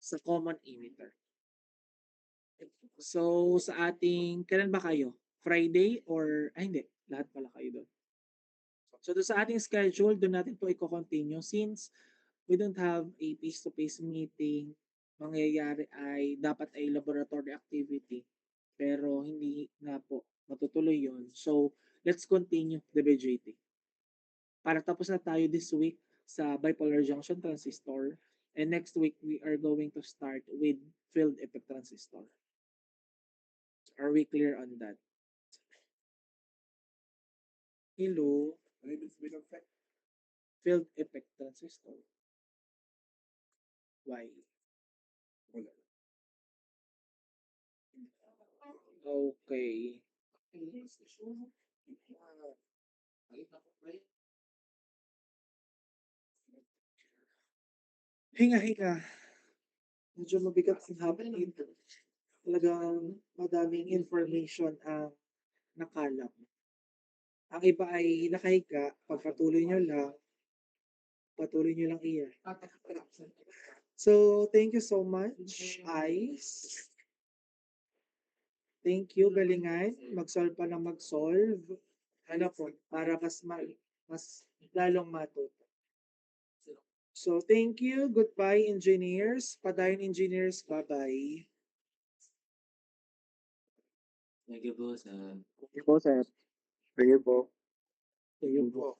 sa common emitter. So, sa ating, kailan ba kayo? Friday or, hindi, lahat pala kayo doon. So, doon sa ating schedule, doon natin po i-continue since we don't have a face-to-face meeting, mangyayari ay dapat ay laboratory activity, pero hindi na po matutuloy yon. So, let's continue the BJT. Para tapos na tayo this week sa bipolar junction transistor, and next week we are going to start with field effect transistor. Are we clear on that? Hello? Field effect transistor. Why? Okay. Hinga. Medyo mabigat ang hapon ito. Talagang madaming information ang nakalap. Ang iba ay nakahiga, patuloy nyo lang iyan. So, thank you so much, Ice. Thank you, galingan. Mag-solve pa ng mag-solve. Ano po, para mas lalong matuto. So, thank you. Goodbye, engineers. Padayon engineers. Bye-bye. Thank you po, sir. Thank you po, sir. Thank you po. Thank you po.